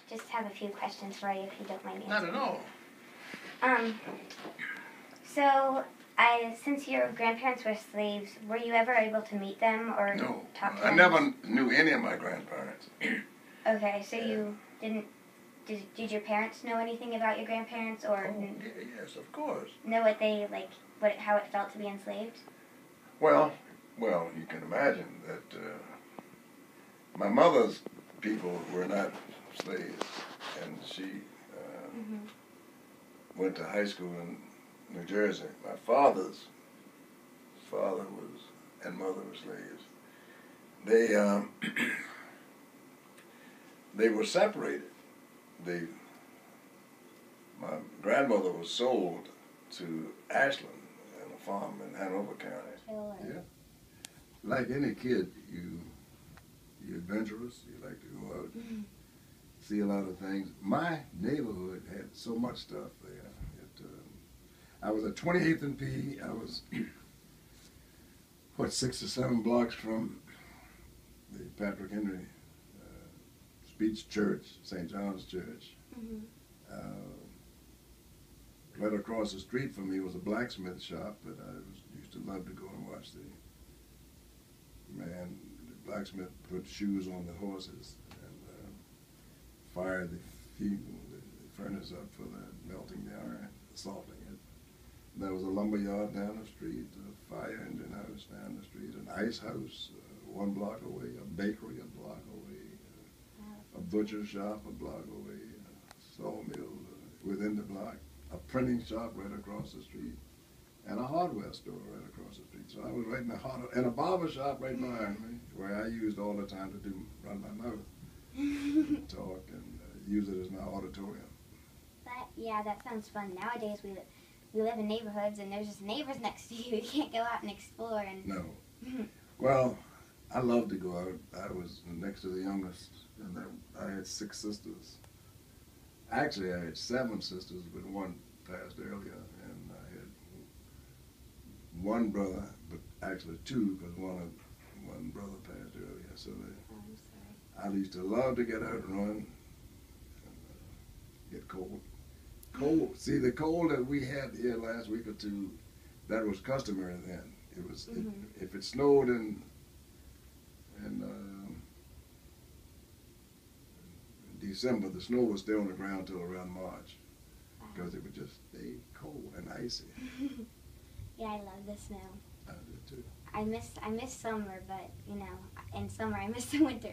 just have a few questions for you if you don't mind Not answering. at all. So, since your grandparents were slaves, were you ever able to meet them or No, talk to I them? never knew any of my grandparents. Okay, so you didn't. Did your parents know anything about your grandparents, or Yes, of course. know what they how it felt to be enslaved? Well, you can imagine that my mother's people were not slaves, and she went to high school in New Jersey. My father's father and mother were slaves. They were separated. My grandmother was sold to Ashland, on a farm in Hanover County. Yeah. Like any kid, you're adventurous. You like to go out, see a lot of things. My neighborhood had so much stuff there. I was at 28th and P. I was 6 or 7 blocks from the Patrick Henry Speech Church, St. John's Church. Right across the street from me was a blacksmith shop that used to love to go and watch the blacksmith put shoes on the horses and fire the furnace up for the melting the iron, salting it. There was a lumber yard down the street, a fire engine house down the street, an ice house 1 block away, a bakery a block away, a butcher shop a block away, a sawmill within the block, a printing shop right across the street, and a hardware store right across the street. So I was right in the heart of, and a barber shop right behind me, where I used all the time to run my mouth, talk, and use it as my auditorium. That sounds fun. Nowadays we live in neighborhoods and there's just neighbors next to you. You can't go out and explore. No. Well, I love to go out. I was next to the youngest, and I had 6 sisters. Actually, I had 7 sisters, but 1 passed earlier, and I had 1 brother, but actually 2, because one brother passed earlier. So I used to love to get out and run, and get cold. See, the cold that we had here last week or 2, that was customary then. It was if it snowed in December, the snow would stay on the ground till around March, because it would just stay cold and icy. Yeah, I love the snow. I do too. I miss summer, but in summer I miss the winter.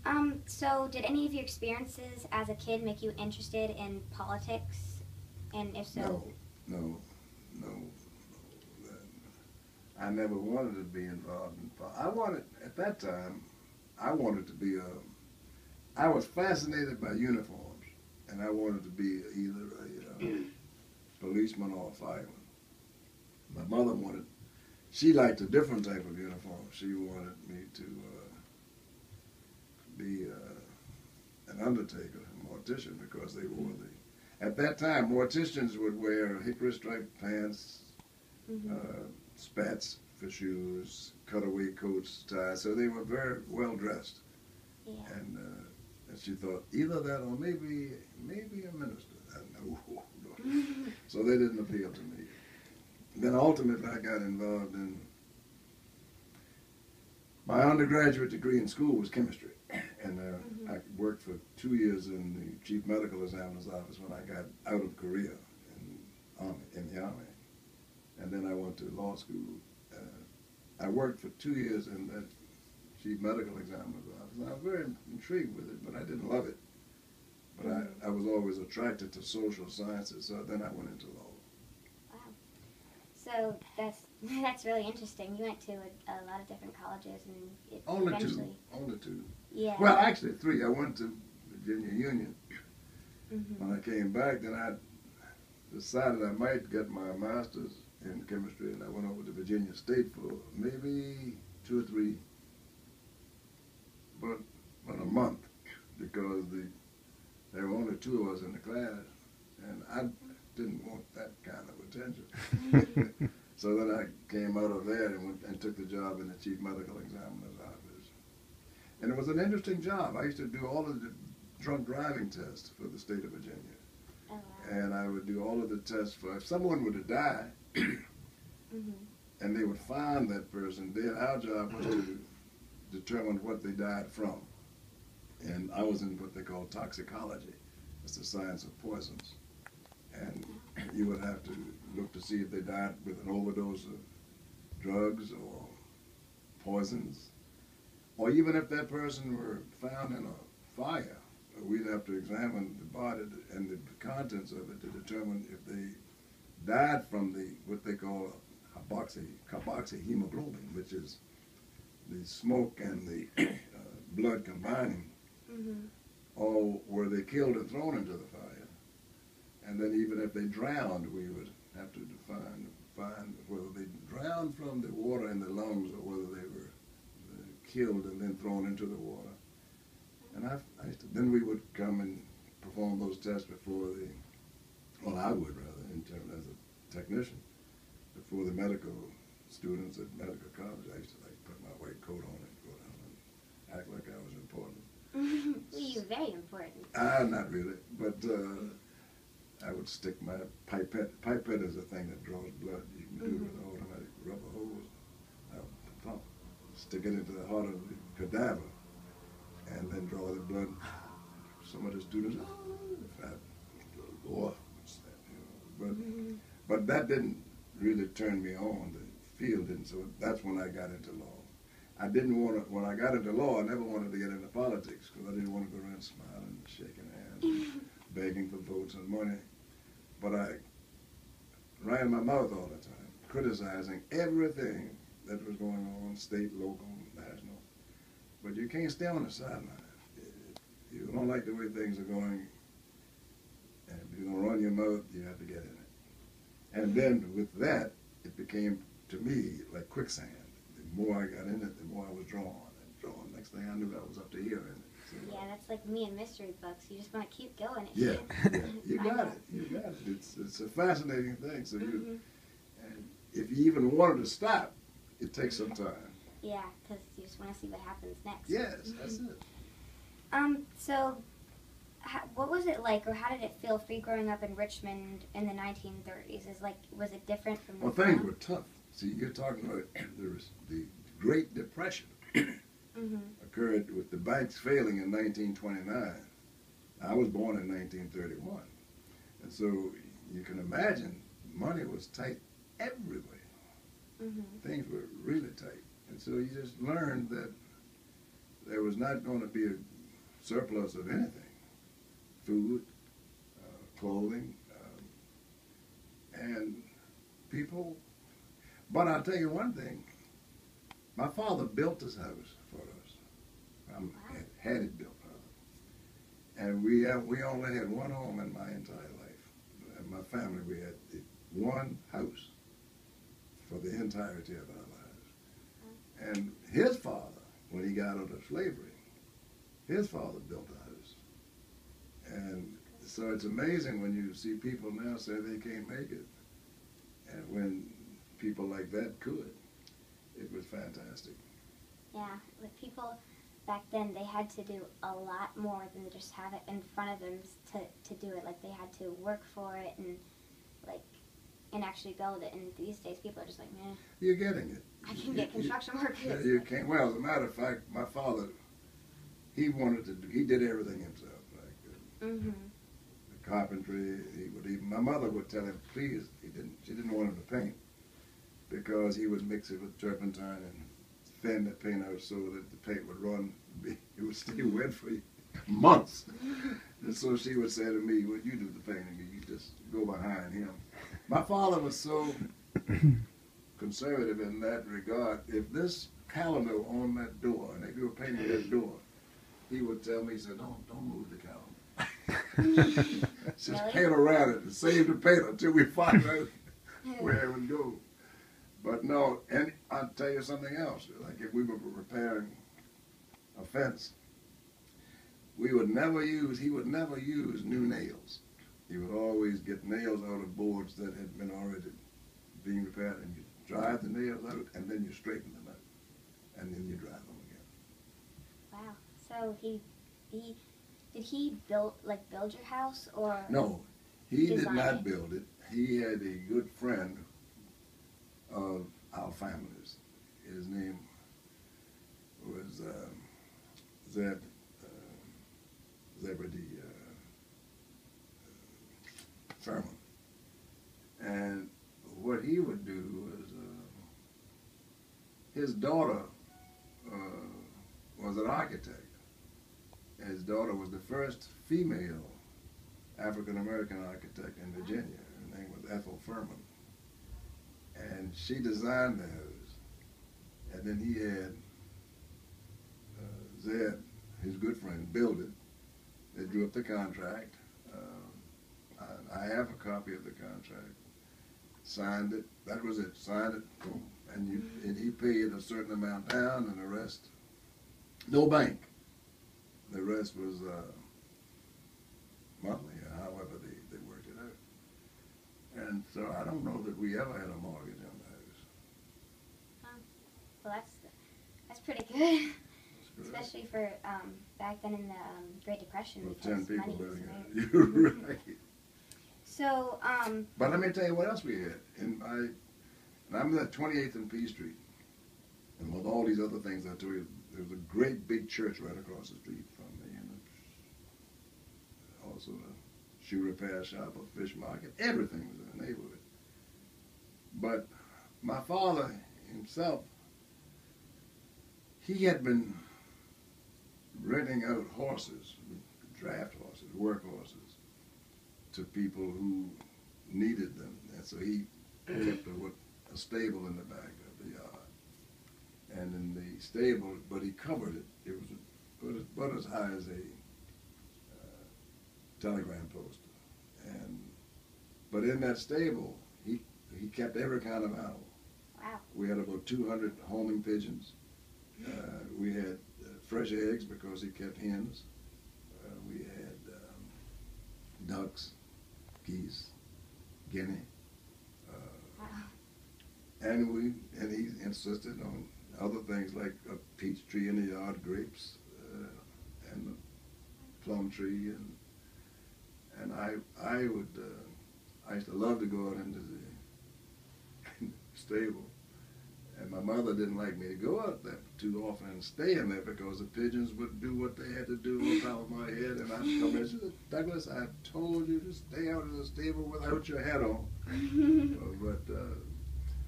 So, so did any of your experiences as a kid make you interested in politics? And if so, no. I never wanted to be involved in politics. At that time, I wanted to be I was fascinated by uniforms, and I wanted to be either a policeman or a fireman. My mother she liked a different type of uniform. She wanted me to be an undertaker, a mortician, because they wore at that time, morticians would wear hickory striped pants, spats for shoes, cutaway coats, ties, so they were very well dressed. Yeah. And she thought either that or maybe a minister. No. So they didn't appeal to me. Then ultimately I got involved in, my undergraduate degree in school was chemistry. And I worked for 2 years in the chief medical examiner's office when I got out of Korea in the Army. And then I went to law school. I worked for 2 years in that chief medical examiner's office. And I was very intrigued with it, but I didn't love it. But I was always attracted to social sciences, so then I went into law. Wow. So that's really interesting. You went to a lot of different colleges, and Only two. Yeah. Well, actually 3. I went to Virginia Union. When I came back, then I decided I might get my master's in chemistry, and I went over to Virginia State for maybe 2 or 3, but a month, because there were only 2 of us in the class, and I didn't want that kind of attention. So then I came out of there and took the job in the chief medical examiner's office. And it was an interesting job. I used to do all of the drunk driving tests for the state of Virginia. Oh, wow. And I would do all of the tests for, if someone were to die, Mm-hmm. and they would find that person, then our job was to determine what they died from. And I was in what they call toxicology. It's the science of poisons. And you would have to look to see if they died with an overdose of drugs or poisons, or even if that person were found in a fire, we'd have to examine the body and the contents of it to determine if they died from the what they call carboxyhemoglobin, which is the smoke and the blood combining, Mm-hmm. or were they killed and thrown into the fire? And then even if they drowned, we would have to find whether they drowned from the water in the lungs or whether they were killed and then thrown into the water. And then we would come and perform those tests before I would rather, as a technician, before the medical students at medical college. I used to put my white coat on and go down and act like I was important. Well, you're very important. Not really, but I would stick my pipette. Pipette is a thing that draws blood. You can do it with an automatic rubber hose. I would pump, stick it into the heart of the cadaver, and then draw the blood. Some of the students, go off. But that didn't really turn me on. The field didn't. So that's when I got into law. I didn't want to. When I got into law, I never wanted to get into politics because I didn't want to go around smiling, shaking hands, begging for votes and money. But I ran my mouth all the time, criticizing everything that was going on, state, local, national. But you can't stay on the sideline. You don't like the way things are going, and if you're going to run your mouth, you have to get in it. And then with that, it became, to me, like quicksand. The more I got in it, the more I was drawn and drawn. Next thing I knew, I was up to here in it. So, Yeah, that's like me and mystery books. You just want to keep going. Yeah, you got it. You got it. It's a fascinating thing. So and if you even wanted to stop, it takes some time. Yeah, because you just want to see what happens next. Yes, that's it. So, what was it like, or how did it feel for you growing up in Richmond in the 1930s? Was it different from? Well, things were tough. See, you're talking about the Great Depression occurred with the banks failing in 1929. I was born in 1931, and so you can imagine money was tight everywhere. Things were really tight, and so you just learned that there was not going to be a surplus of anything: food, clothing, and people. But I'll tell you one thing, my father built this house for us. Had it built for us. And we only had one home in my entire life. In my family, we had one house for the entirety of our lives. And his father, when he got out of slavery, his father built a house. And so it's amazing when you see people now say they can't make it. And when people like that could. It was fantastic. Yeah, like people back then, they had to do a lot more than just have it in front of them to do it. Like they had to work for it and actually build it. And these days, people are just like, man, you're getting it. I can get construction workers. Yeah, you can't. Well, as a matter of fact, my father, he did everything himself. Like the carpentry. My mother would tell him, please. She didn't want him to paint, because he would mix it with turpentine and thin the paint out so that the paint would run, it would stay wet for months. And so she would say to me, well, you do the painting, you just go behind him. My father was so conservative in that regard. If this calendar on that door, and they were painting that door, he would tell me, he said, don't move the calendar. Just paint around it and save the paint until we find out where it would go. But no, and I'll tell you something else. Like if we were repairing a fence, he would never use new nails. He would always get nails out of boards that had been already being repaired, and you drive the nails out, and then you straighten them out, and then you drive them again. Wow. So he did he build your house or No, he did design not it? build it. He had a good friend of our families. His name was Zebedee Furman. And what he would do was, his daughter was an architect. His daughter was the first female African-American architect in Virginia. Her name was Ethel Furman. And she designed the house. And then he had Zed, his good friend, build it. They drew up the contract. I have a copy of the contract. Signed it. That was it. Signed it. Boom. And he paid a certain amount down, and the rest, no bank. The rest was monthly, or however they worked it out. And so I don't know that we ever had a mortgage on the house. Well, that's pretty good, That's good. especially for back then in the Great Depression Well, because 10 money people was living rare. in it. You're right. So But let me tell you what else we had. And I'm at 28th and P Street. And with all these other things I told you, there was a great big church right across the street from me. And also a shoe repair shop, a fish market. Everything was in the neighborhood. But my father himself, he had been renting out horses, draft horses, work horses, to people who needed them. And so he kept a stable in the back of the yard. And in the stable, but he covered it. It was about as high as a telegram post. But in that stable, he kept every kind of animal. wow. We had about 200 homing pigeons. We had fresh eggs because he kept hens. We had ducks, geese, guinea, Wow. and he insisted on other things like a peach tree in the yard, grapes, and a plum tree, and I used to love to go out into the stable. And my mother didn't like me to go out there too often and stay in there because the pigeons would do what they had to do on top of my head. And I'd come in, she said, Douglas, I told you to stay out in the stable without your hat on.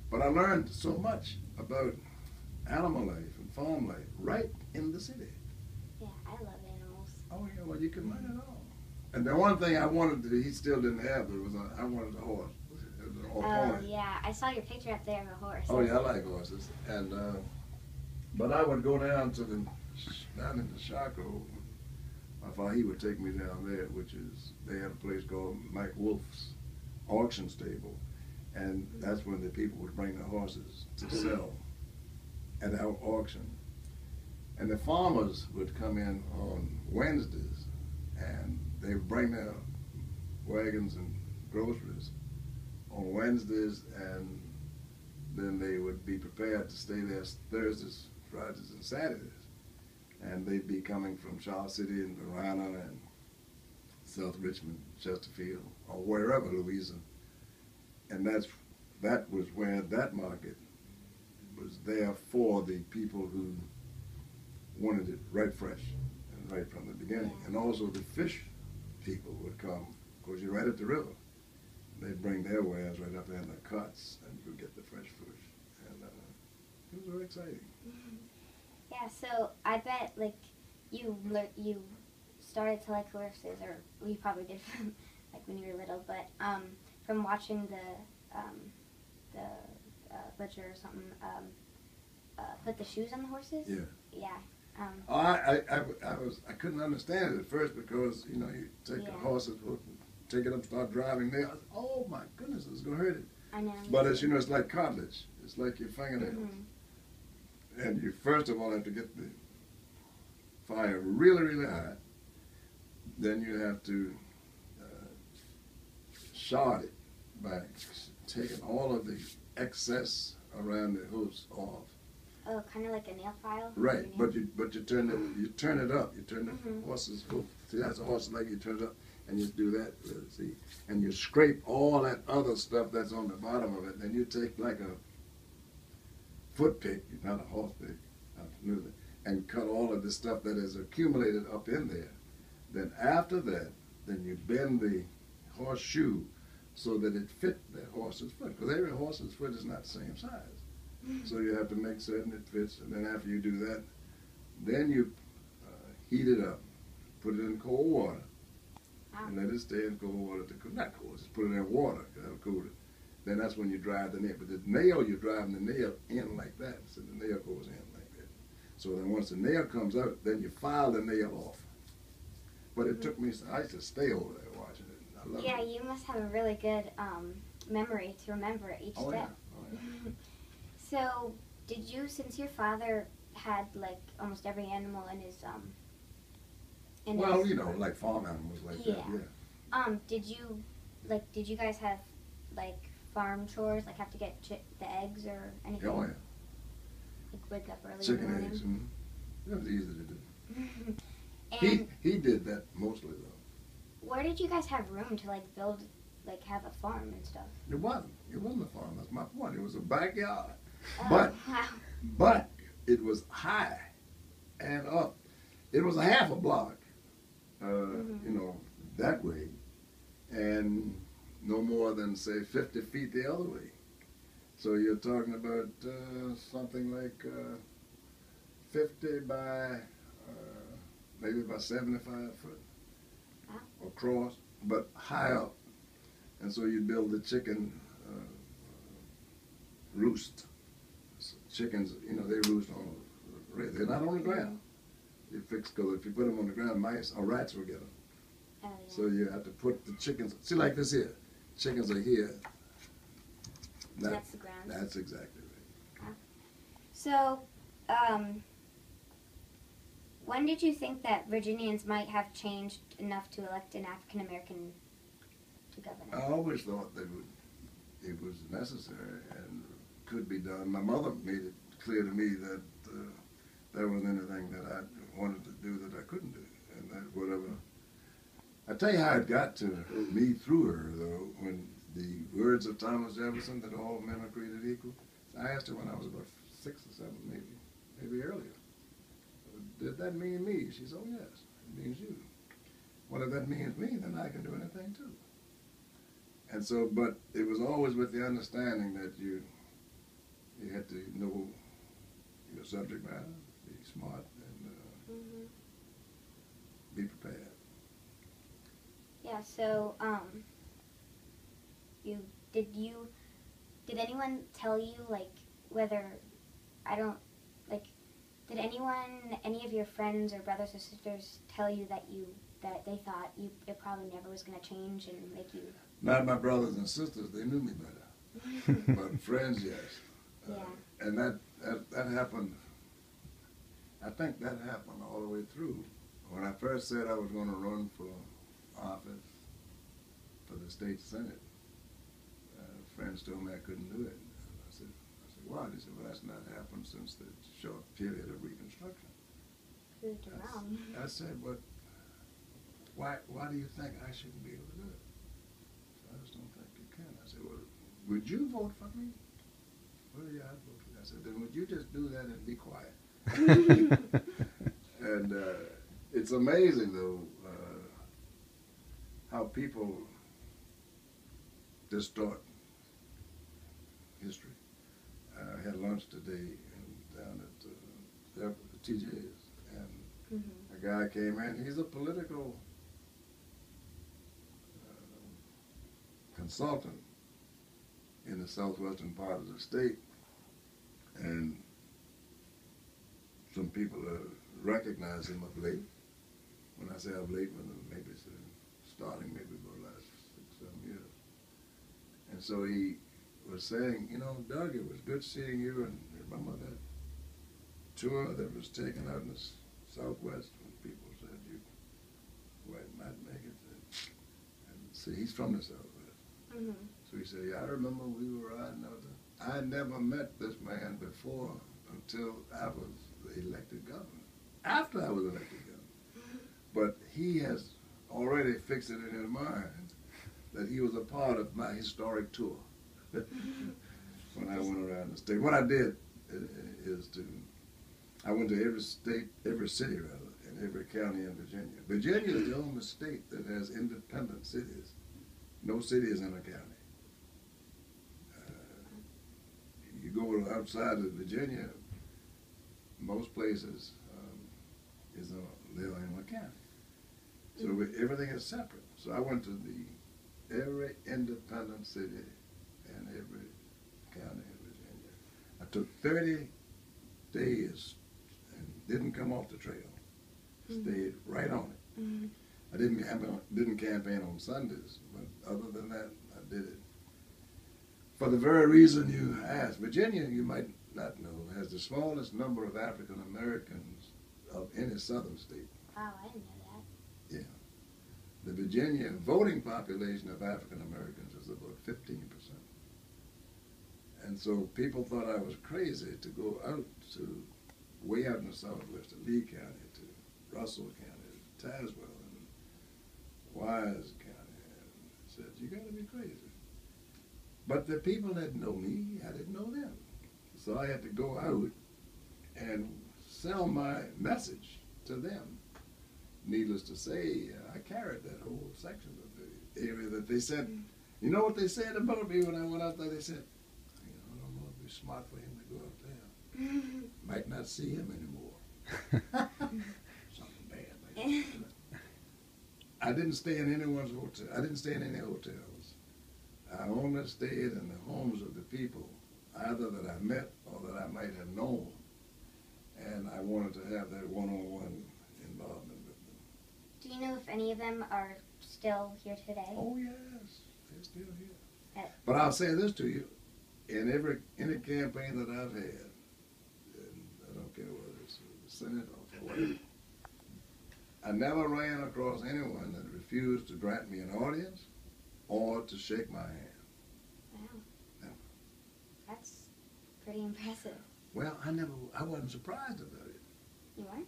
But I learned so much about animal life and farm life right in the city. Yeah, I love animals. Oh yeah, well you can learn it all. And the one thing I wanted to, he still didn't have, I wanted a horse. Or Oh pony. yeah, I saw your picture up there of a horse. Oh yeah, I like horses. And but I would go down into Chaco. My father, he would take me down there, which is they had a place called Mike Wolf's auction stable, and that's when the people would bring their horses to sell at our auction. And the farmers would come in on Wednesdays, and they would bring their wagons and groceries on Wednesdays, and then they would be prepared to stay there Thursdays, Fridays, and Saturdays. And they'd be coming from Charles City and Varina and South Richmond, Chesterfield, or wherever, Louisa. And that was where that market was there for the people who wanted it right fresh and right from the beginning. And also the fish people would come, because you're right at the river. They'd bring their wares right up there in the carts, and you could get the fresh fish. And it was very exciting. Yeah, so I bet like you started to like horses, or you probably did from like when you were little, but from watching the butcher or something put the shoes on the horses. Yeah. Yeah. I couldn't understand it at first because you take the horses, take it up, start driving there. Oh my goodness, it's gonna hurt it. I know. But it's it's like cartilage. It's like your fingernails. Mm-hmm. And you first of all have to get the fire really, really high. Then you have to shard it by taking all of the excess around the hooves off. Oh, kind of like a nail file. Right, but you turn it up. You turn the Mhm. horse's hoof. See, that's a horse's leg. You turn it up, and you do that. See, and you scrape all that other stuff that's on the bottom of it. Then you take like a foot pick, not a horse pick, and cut all of the stuff that is accumulated up in there. Then after that, then you bend the horseshoe so that it fit the horse's foot. Because every horse's foot is not the same size. So you have to make certain it fits. And then after you do that, then you heat it up, put it in cold water, and let it stay in cold water to cool. Not cold, just put it in water, because that'll cool it. Then that's when you drive the nail. But the nail, you're driving the nail in like that. So the nail goes in like that. So then once the nail comes out, then you file the nail off. But it took me, I used to stay over there watching it. I loved Yeah, it. you must have a really good memory to remember each Oh, yeah. step. Oh, yeah. So, did you, since your father had like almost every animal in his Well, you know, like farm animals like that, Yeah. yeah. did you guys have like farm chores, like have to get the eggs or anything? Oh, yeah. Like wake up early in the Chicken morning? eggs. That was easy to do. And He did that mostly, though. where did you guys have room to like build, like have a farm and stuff? It wasn't. It wasn't a farm. That's my point. It was a backyard. Oh, But wow. But it was high and up. It was a half a block, you know, that way, and no more than, say, 50 feet the other way. So you're talking about something like 50 by maybe about 75 foot across, but high up. And so you build the chicken roost. Chickens, you know, they roost on, they're not on the ground. You fix, because if you put them on the ground, mice or rats will get them. Oh, yeah. So you have to put the chickens, see like this here, chickens are here. That's the ground. That's exactly right. So, when did you think that Virginians might have changed enough to elect an African American to governor? I always thought it was necessary and could be done. My mother made it clear to me that there wasn't anything that I wanted to do that I couldn't do, and that whatever. I tell you how it got to me through her, though, when the words of Thomas Jefferson that all men are created equal. I asked her when I was about 6 or 7, maybe earlier. Did that mean me? She said, "Oh yes, it means you." Well, if that means me, then I can do anything too. And so, but it was always with the understanding that you had to know your subject matter, be smart, and be prepared. Yeah. So, did anyone tell you like whether did any of your friends or brothers or sisters tell you that they thought it probably never was going to change and make you? Not my brothers and sisters; they knew me better. But friends, yes. Yeah. And that happened. I think that happened all the way through. When I first said I was going to run for office for the state senate, friends told me I couldn't do it. I said, why? They said, well, that's not happened since the short period of Reconstruction. Proved you wrong. I said, but why do you think I shouldn't be able to do it? I just don't think you can. I said, well, would you vote for me? Well, yeah, I'd vote for you. I said, then would you just do that and be quiet? And it's amazing, though, how people distort history. I had lunch today down at TJ's, and a guy came in. He's a political consultant in the southwestern part of the state, and some people recognize him of late. When I say of late, maybe it's starting maybe for the last 6, 7 years. And so he was saying, you know, Doug, it was good seeing you, and remember that tour that was taken out in the Southwest when people said you might make it. And see, he's from the Southwest. So he said, yeah, I remember we were riding out there. I never met this man before till I was elected governor. After I was elected governor. But he has already fixed it in his mind that he was a part of my historic tour when I went around the state. What I did is I went to every state, every city rather, and every county in Virginia. Virginia is the only state that has independent cities. No city is in a county. You go outside of Virginia, most places they're in a county. So everything is separate. So I went to every independent city and every county in Virginia. I took 30 days and didn't come off the trail. Stayed right on it. I didn't campaign on Sundays, but other than that, I did it. For the very reason you asked, Virginia, you might not know, has the smallest number of African Americans of any southern state. Wow, I didn't know that. Yeah. The Virginia voting population of African Americans is about 15%. And so people thought I was crazy to go out to way out in the southwest, to Lee County, to Russell County, to Tazewell, and Wise County, and said, you got to be crazy. But the people didn't know me, I didn't know them. So I had to go out and sell my message to them. Needless to say, I carried that whole section of the area that they said, you know what they said about me when I went out there? They said, I don't know if it'd be smart for him to go out there. Might not see him anymore. Something bad. I didn't stay in anyone's hotel. I didn't stay in any hotels. I only stayed in the homes of the people, either that I met or that I might have known. And I wanted to have that one-on-one involvement with them. Do you know if any of them are still here today? Oh, yes. They're still here. But I'll say this to you. In any campaign that I've had, and I don't care whether it's the Senate or whatever, I never ran across anyone that refused to grant me an audience or to shake my hand. Wow. No. That's pretty impressive. Well, I wasn't surprised about it. You weren't?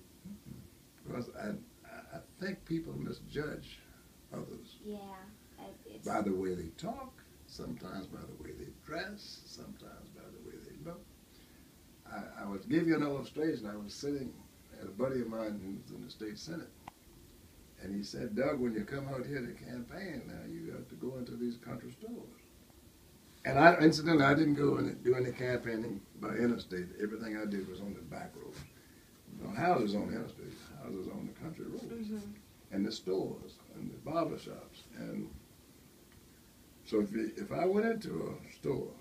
Because I think people misjudge others. Yeah. It's By the way they talk, sometimes by the way they dress, sometimes by the way they look. I would give you an illustration. I was sitting at a buddy of mine who's in the state Senate. And he said, Doug, when you come out here to campaign, now you got to go into these country stores. And incidentally, I didn't go and do any campaigning by interstate. Everything I did was on the back road. No houses on the interstate, houses on the country roads. And the stores and the barber shops. And so if I went into a store,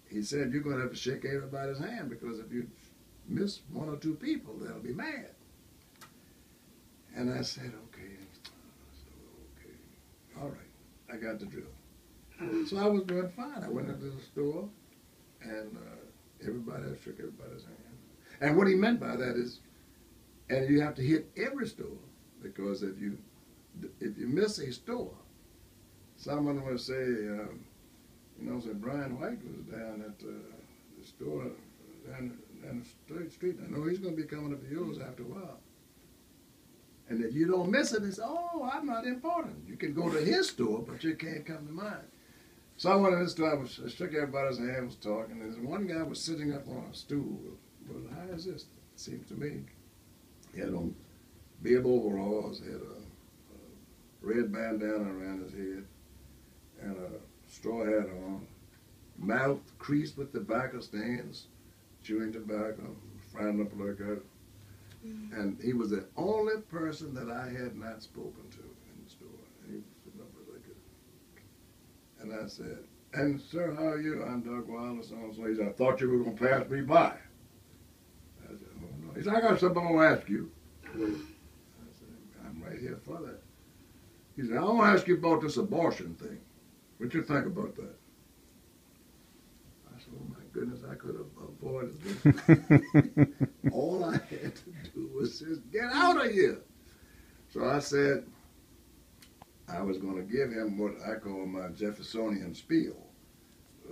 he said, you're going to have to shake everybody's hand, because if you miss one or two people, they'll be mad. And I said, okay. All right, I got the drill. So I was doing fine. I went into the store, and everybody shook everybody's hand. And what he meant by that is, and you have to hit every store, because if you miss a store, someone will say, say Brian White was down at the store down the street. I know he's going to be coming up to yours after a while. And if you don't miss it, it's, oh, I'm not important. You can go to his store, but you can't come to mine. So I went in this store, I shook everybody's hand, was talking, and one guy was sitting up on a stool. Well, how is this? It seems to me. He had on bib overalls, he had a red bandana around his head, and a straw hat on, mouth creased with tobacco stains, chewing tobacco, frowning up like that. And he was the only person that I had not spoken to in the store. And he was sitting up like that. And I said, and sir, how are you? I'm Doug Wilder, so-and-so. He said, I thought you were going to pass me by. I said, oh, no. He said, I got something I want to ask you. I said, I'm right here for that. He said, I want to ask you about this abortion thing. What you think about that? I said, oh, my goodness, I could have avoided this. All I had to do was just get out of here. So I said I was going to give him what I call my Jeffersonian spiel,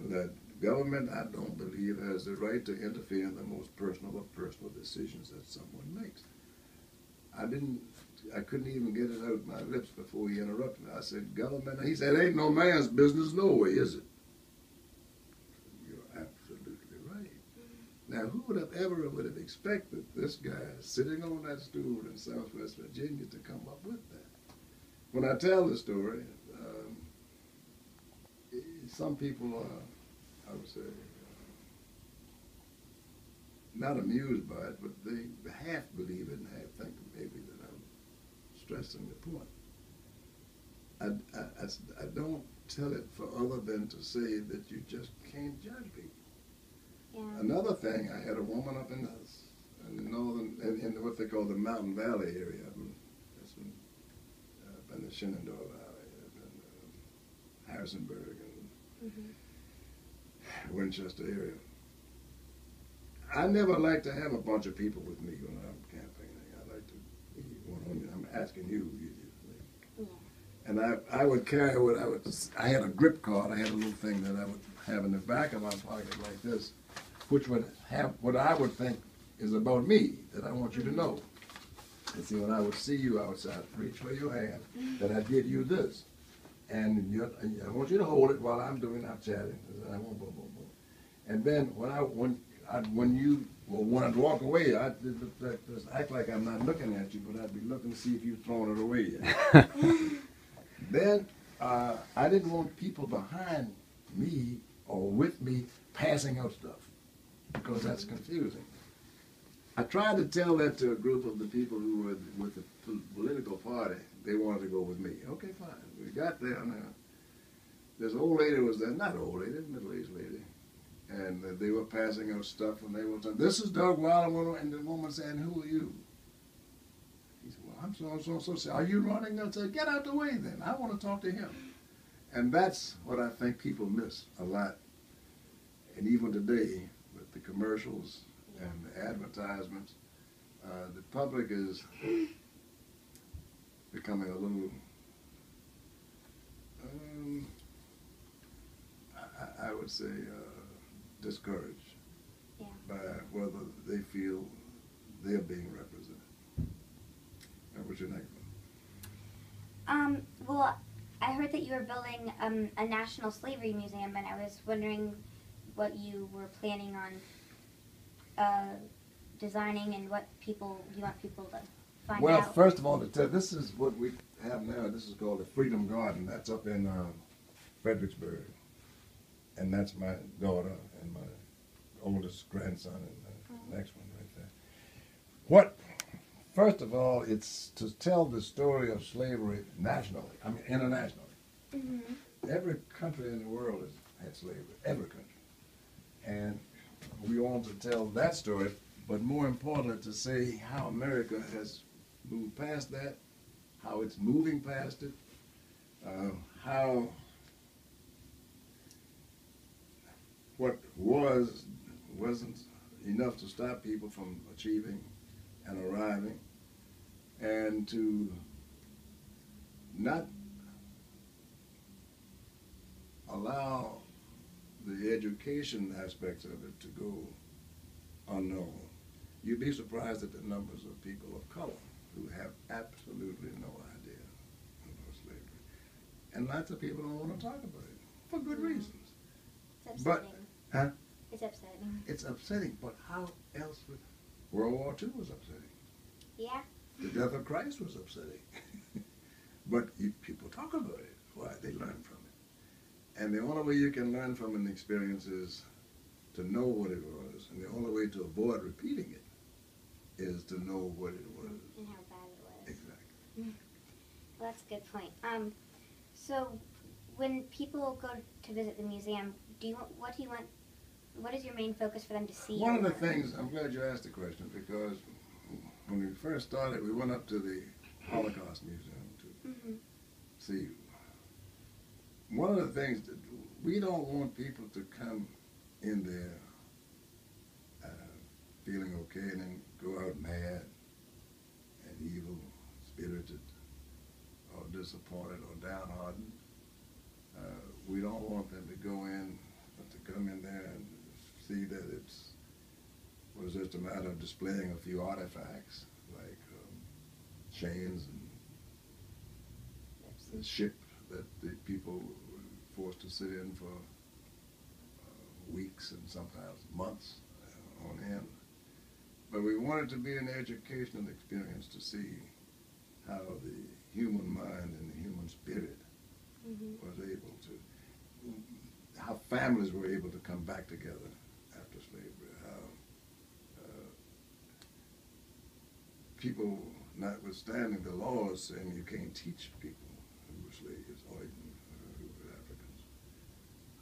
that Government, I don't believe, has the right to interfere in the most personal of personal decisions that someone makes. I couldn't even get it out my lips before he interrupted me. I said, government, he said, ain't no man's business no way, is it? You're absolutely right. Now, who would have expected this guy sitting on that stool in Southwest Virginia to come up with that? When I tell the story, some people are, I would say, not amused by it, but they half believe it and half think maybe that I'm stressing the point. I don't tell it for other than to say that you just can't judge people. Yeah. Another thing, I had a woman up in the northern, in what they call the Mountain Valley area, that's in the Shenandoah Valley, and Harrisonburg and Winchester area. I never like to have a bunch of people with me when I'm campaigning. I like to be one-on-one. I'm asking you. Yeah. And I would carry I had a grip card. I had a little thing that I would have in the back of my pocket like this, which would have what I would think is about me that I want you to know. And see, when I would see you outside, reach for your hand, that I did you this. And I want you to hold it while I'm chatting. I won't, boom, boom, boom. And then when you wanted to walk away, I'd just act like I'm not looking at you, but I'd be looking to see if you've thrown it away yet. Then I didn't want people behind me or with me passing out stuff, because that's confusing. I tried to tell that to a group of the people who were with the political party. They wanted to go with me. Okay, fine. We got there now. This old lady was there, not old lady, middle-aged lady. And they were passing out stuff, and they were saying, this is Doug Wilder, and the woman saying, who are you? He said, well, I'm so. Are you running? I said, get out the way then. I want to talk to him. And that's what I think people miss a lot. And even today, with the commercials and the advertisements, the public is becoming a little, I would say, discouraged by whether they feel they're being represented. What's your next one? Well, I heard that you were building a National Slavery Museum, and I was wondering what you were planning on designing and what you want people to find out. Well, first of all, this is what we have now. This is called the Freedom Garden. That's up in Fredericksburg. And that's my daughter and my oldest grandson and the next one right there. First of all, it's to tell the story of slavery internationally. Every country in the world has had slavery, every country. And we want to tell that story, but more importantly, to say how America has moved past that, how it's moving past it, how what wasn't enough to stop people from achieving and arriving, and to not allow the education aspects of it to go unknown. You'd be surprised at the numbers of people of color who have absolutely no idea about slavery. And lots of people don't want to talk about it, for good reasons. It's upsetting. Huh? It's upsetting. It's upsetting, but how else would... World War II was upsetting. Yeah. The death of Christ was upsetting. But people talk about it. Why? They learn from it. And the only way you can learn from an experience is to know what it was. And the only way to avoid repeating it is to know what it was. And how bad it was. Exactly. Well, that's a good point. So when people go to visit the museum, what is your main focus for them to see? One of the things, I'm glad you asked the question, because when we first started, we went up to the Holocaust Museum to see. One of the things that we don't want people to come in there feeling okay and then go out mad and evil, spirited, or disappointed or downhearted. We don't want them to go in to come in there and see that it's was just a matter of displaying a few artifacts like chains and the ship that the people were forced to sit in for weeks and sometimes months on end. But we wanted to be an educational experience to see how the human mind and the human spirit was able to, how families were able to come back together after slavery, how people, notwithstanding the laws saying you can't teach people who were slaves or even who were Africans,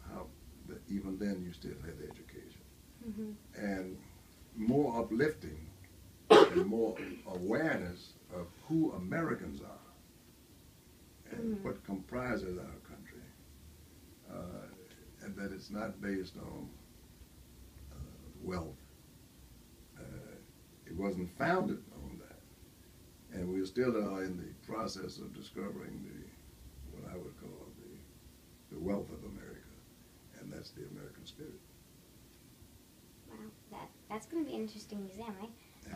how that even then you still had education. And more uplifting and more awareness of who Americans are and what comprises our country, and that it's not based on wealth. It wasn't founded on that, and we still are in the process of discovering what I would call the wealth of America, and that's the American spirit. Wow, that's going to be an interesting museum, eh?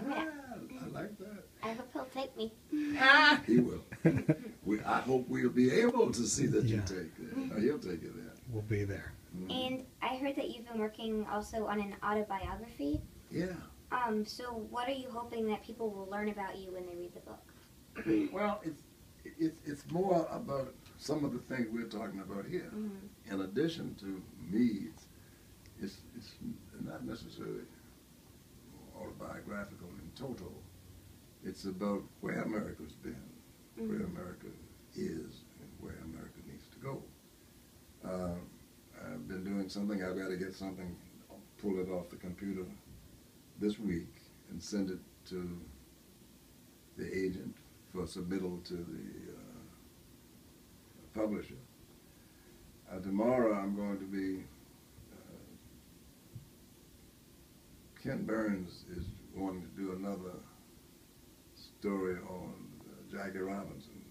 I like that. I hope he'll take me. He will. I hope we'll be able to see that you take it. He'll take you there. We'll be there. And I heard that you've been working also on an autobiography. Yeah. So what are you hoping that people will learn about you when they read the book? Well, it's more about some of the things we're talking about here. In addition to me, it's not necessarily autobiographical in total. It's about where America's been, where America is, and where America needs to go. I've been doing something. I've got to get something, pull it off the computer this week and send it to the agent for submittal to the publisher. Tomorrow I'm going to be, Ken Burns is wanting to do another story on Jackie Robinson,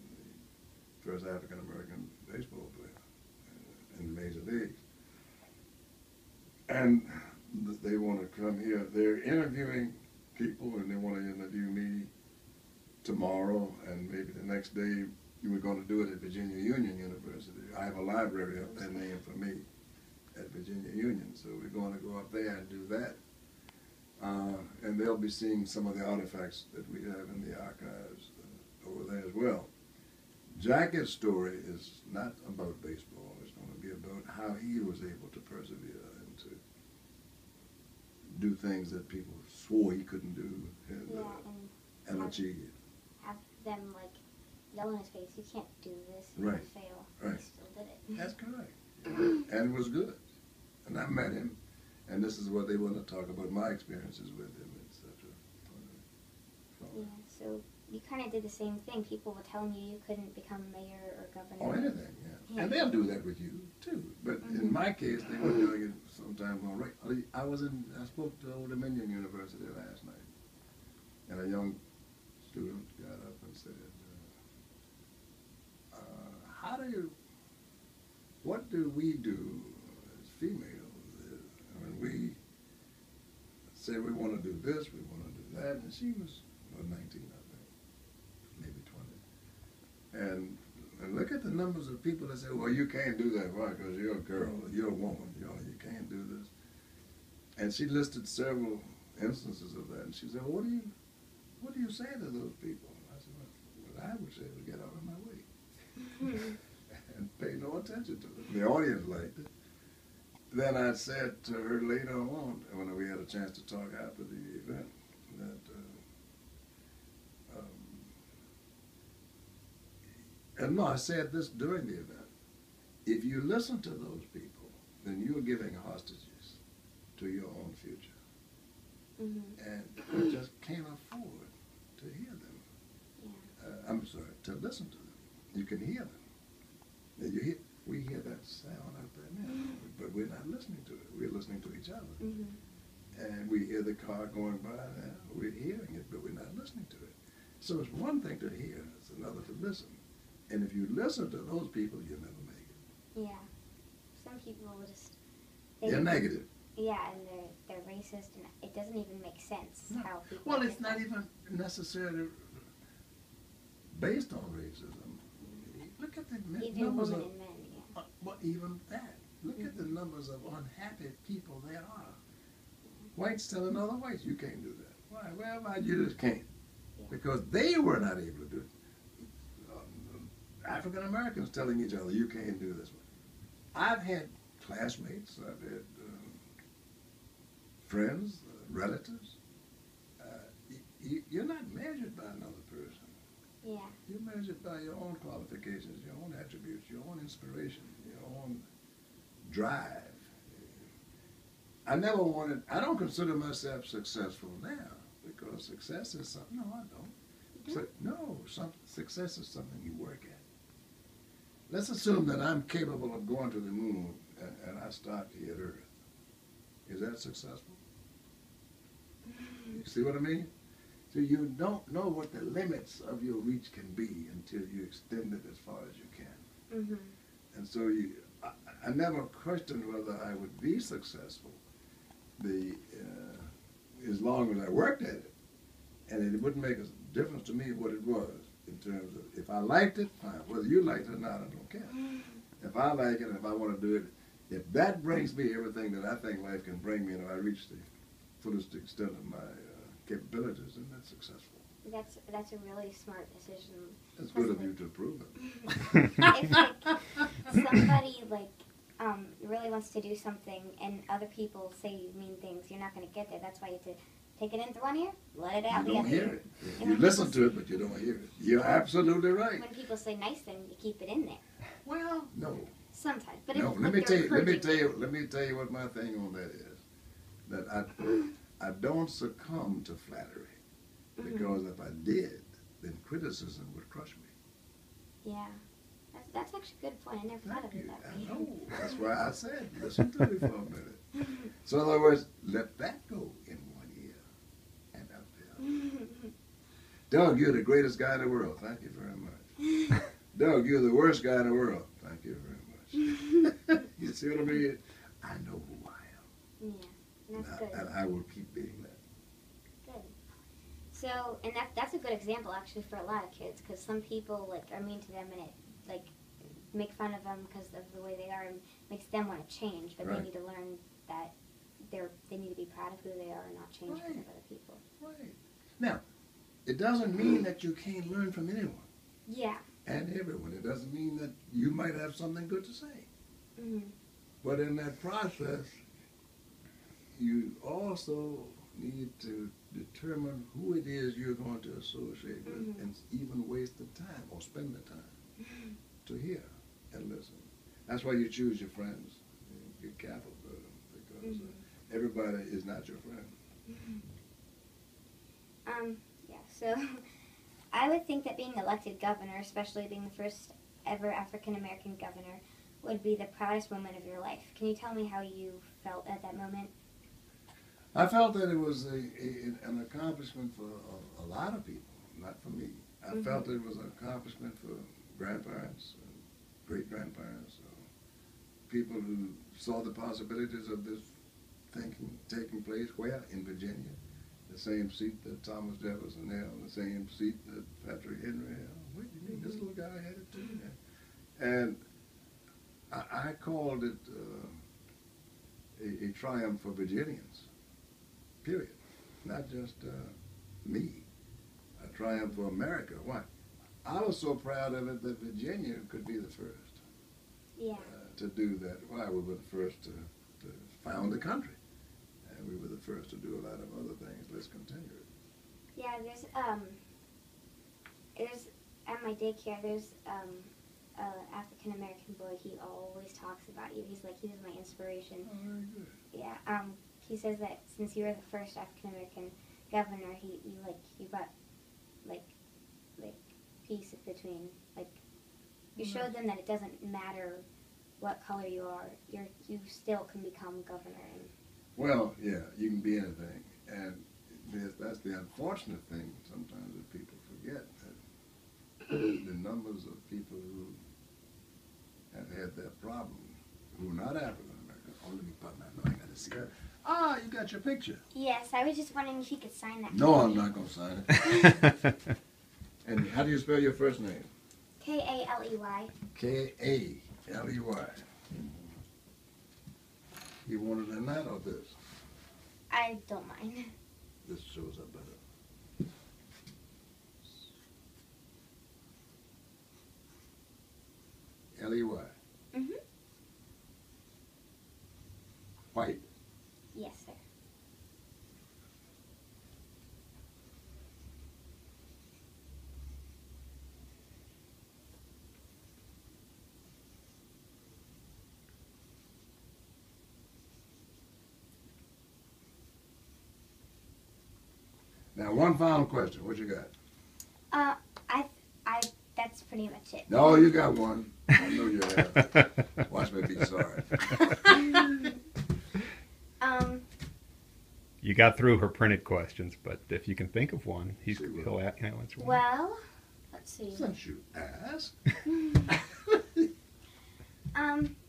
the first African-American baseball player in the Major Leagues. And they want to come here. They're interviewing people, and they want to interview me tomorrow, and maybe the next day you were going to do it at Virginia Union University. I have a library up there named for me at Virginia Union, so we're going to go up there and do that. And they'll be seeing some of the artifacts that we have in the archives over there as well. Jackie's story is not about baseball. It's going to be about how he was able to persevere and to do things that people swore he couldn't do and achieve. Have them like yell in his face, "You can't do this, you Right. fail." Right. He still did it. That's correct. And was good. And I met him, and this is what they want to talk about, my experiences with him, etc. Yeah, so you kind of did the same thing. People were telling you you couldn't become mayor or governor. Or anything, yeah. And they'll do that with you, too. But in my case, they were doing it sometimes on right. I spoke to Old Dominion University last night, and a young student got up and said, what do we do as females when we say we want to do this, we want to do that? And she was 19, I think, maybe 20. And look at the numbers of people that say, well, you can't do that, why? Because you're a girl, you're a woman, you can't do this. And she listed several instances of that. And she said, well, what do you say to those people? I said, well, what I would say is get out of my way. And pay no attention to them. The audience liked it. Then I said to her later on, when we had a chance to talk after the event, that and no, I said this during the event. If you listen to those people, then you're giving hostages to your own future. And you just can't afford to hear them. Yeah. I'm sorry, to listen to them. You can hear them. We hear that sound out there now, but we're not listening to it. We're listening to each other. And we hear the car going by now. We're hearing it, but we're not listening to it. So it's one thing to hear, it's another to listen. And if you listen to those people, you'll never make it. Yeah. Some people will just They're negative. Yeah, and they're racist, and it doesn't even make sense No. how people. Well, it's not even necessarily based on racism. Look at the even numbers women of and men. Yeah. well, even that. Look at the numbers of unhappy people there are. Whites telling other whites, you can't do that. Why? Well, you just can't. Yeah. Because they were not able to do it. African Americans telling each other, you can't do this. I've had classmates, I've had friends, relatives. You're not measured by another person. Yeah. You're measured by your own qualifications, your own attributes, your own inspiration, your own drive. I don't consider myself successful now, because success is something, no, I don't. Success is something you work at. Let's assume that I'm capable of going to the moon and I start here at Earth. Is that successful? You see what I mean? So you don't know what the limits of your reach can be until you extend it as far as you can. Mm-hmm. And so I never questioned whether I would be successful as long as I worked at it. And it wouldn't make a difference to me what it was in terms of, if I liked it, fine. Whether you liked it or not, I don't care. If I like it, if I want to do it, if that brings me everything that I think life can bring me, and if I reach the fullest extent of my capabilities, then that's successful. That's a really smart decision. It's good of you to approve it. If somebody really wants to do something and other people say mean things, you're not going to get there. That's why you have to take it in through one ear, let it out You the don't other hear ear. it. And You when listen people to it, but you don't hear it. You're absolutely right. When people say nice things, you keep it in there. Well, no. Sometimes, but No, if let me they're tell you encouraging what my thing on that is. That I don't succumb to flattery, because if I did, then criticism would crush me. Yeah, that's actually a good point. I never thought of Thank it you. that I way. know. That's why I said, listen to me for a minute. So in other words, let that go in one ear and out the other. Doug, you're the greatest guy in the world. Thank you very much. Doug, you're the worst guy in the world. Thank you very much. You see what I mean? I know who I am. Yeah, and that's good. And I will keep being that. Good. So, and that's a good example actually for a lot of kids, because some people are mean to them and it make fun of them because of the way they are and makes them want to change, but Right. they need to learn that they need to be proud of who they are and not change because Right. of other people. Right. Now, it doesn't mean that you can't learn from anyone Yeah. and everyone. It doesn't mean that you might have something good to say. Mm-hmm. But in that process, you also need to determine who it is you're going to associate with, and even waste the time or spend the time to hear and listen. That's why you choose your friends. Be careful with them, because everybody is not your friend. Yeah, so I would think that being elected governor, especially being the first ever African-American governor, would be the proudest moment of your life. Can you tell me how you felt at that moment? I felt that it was an accomplishment for a lot of people, not for me. I felt it was an accomplishment for grandparents, great-grandparents, people who saw the possibilities of this thinking taking place. Where? In Virginia. The same seat that Thomas Jefferson held, the same seat that Patrick Henry held. What do you mean? This little guy had it too. And I called it a triumph for Virginians, period. Not just me. A triumph for America. Why? I was so proud of it that Virginia could be the first to do that. Why? We were the first to found the country. And we were the first to do a lot of other things. Let's continue it. Yeah, there's at my daycare, there's African American boy. He always talks about you. He's like, he was my inspiration. Oh, very good. Yeah. He says that since you were the first African American governor, you brought peace between you showed them that it doesn't matter what color you are. You still can become governor. Well, yeah, you can be anything, and that's the unfortunate thing sometimes that people forget, that the numbers of people who have had that problem, who are not African American, Oh, let me put my, no, I gotta see it. Ah, you got your picture. Yes, I was just wondering if you could sign that. No, I'm not gonna sign it. And how do you spell your first name? K-A-L-E-Y. K-A-L-E-Y. You wanted a that or this? I don't mind. This shows up better. L-E-Y. Mm-hmm. White. Yes, sir. Now, one final question. What you got? That's pretty much it. No, you got one. I know you have. Watch me be sorry. You got through her printed questions, but if you can think of one, She will. he'll answer one. Well, let's see. Since you asked.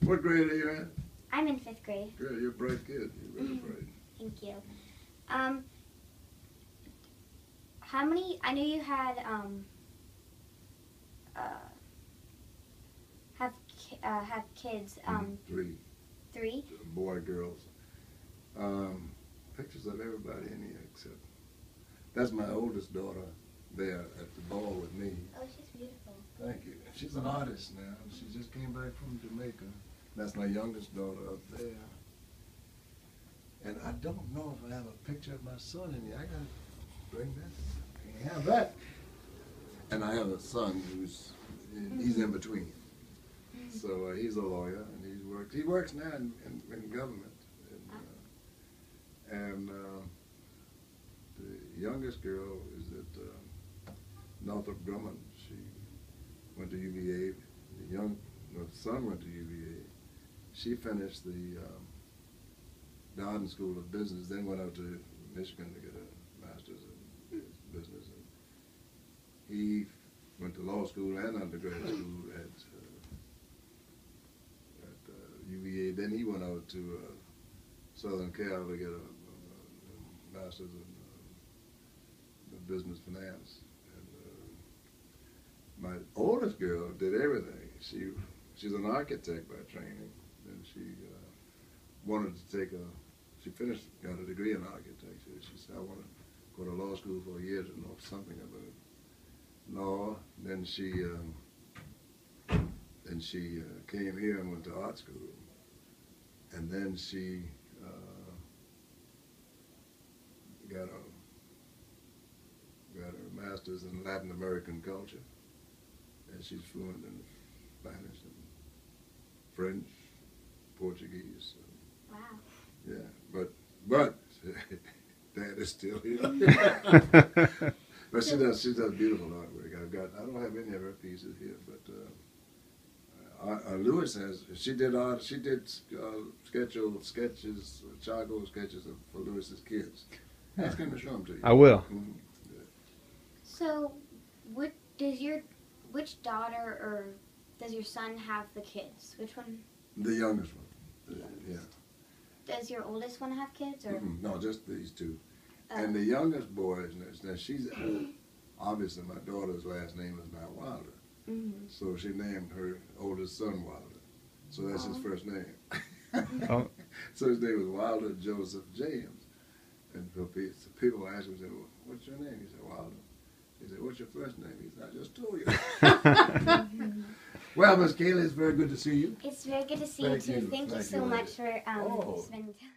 What What grade are you in? I'm in 5th grade. Girl, you're a bright kid. You're really bright. Thank you. How many? I knew you had have kids. 3. 3. Boy, girls. Pictures of everybody in here except that's my oldest daughter there at the ball with me. Oh, she's beautiful. Thank you. She's an artist now. She just came back from Jamaica. That's my youngest daughter up there. And I don't know if I have a picture of my son in here. I gotta bring that. I can't have that. And I have a son he's in between. So he's a lawyer and he works now in government. And the youngest girl is at Northrop Grumman. She went to UVA. The son went to UVA. She finished the Darden School of Business, then went out to Michigan to get a master's in business. And he went to law school and undergraduate school at UVA. Then he went out to Southern Cal to get a master's in business finance. And my oldest girl did everything. She's an architect by training, and she wanted to she got a degree in architecture. She said, I want to go to law school for a year to know something about law. Then she came here and went to art school. And then she got her master's in Latin American culture, and she's fluent in Spanish and French, Portuguese. Wow. Yeah, but Dad is still here. But she does beautiful artwork. I don't have any of her pieces here, but Lewis has. She did sketches, charcoal sketches for Lewis's kids. Ask him to show them to you. I will. Mm-hmm. Yeah. So, which daughter or does your son have the kids? Which one? The youngest one. Yeah. Does your oldest one have kids or? No, just these two. And the youngest boy, now she's obviously my daughter's last name is not Wilder, so she named her oldest son Wilder. So that's his first name. Oh. So his name was Wilder Joseph James. And so people ask him, well, what's your name? He said, Wilder. He said, what's your first name? He said, I just told you. Well, Miss Kayla, it's very good to see you. It's very good to see you too. Thank you so much for spending time.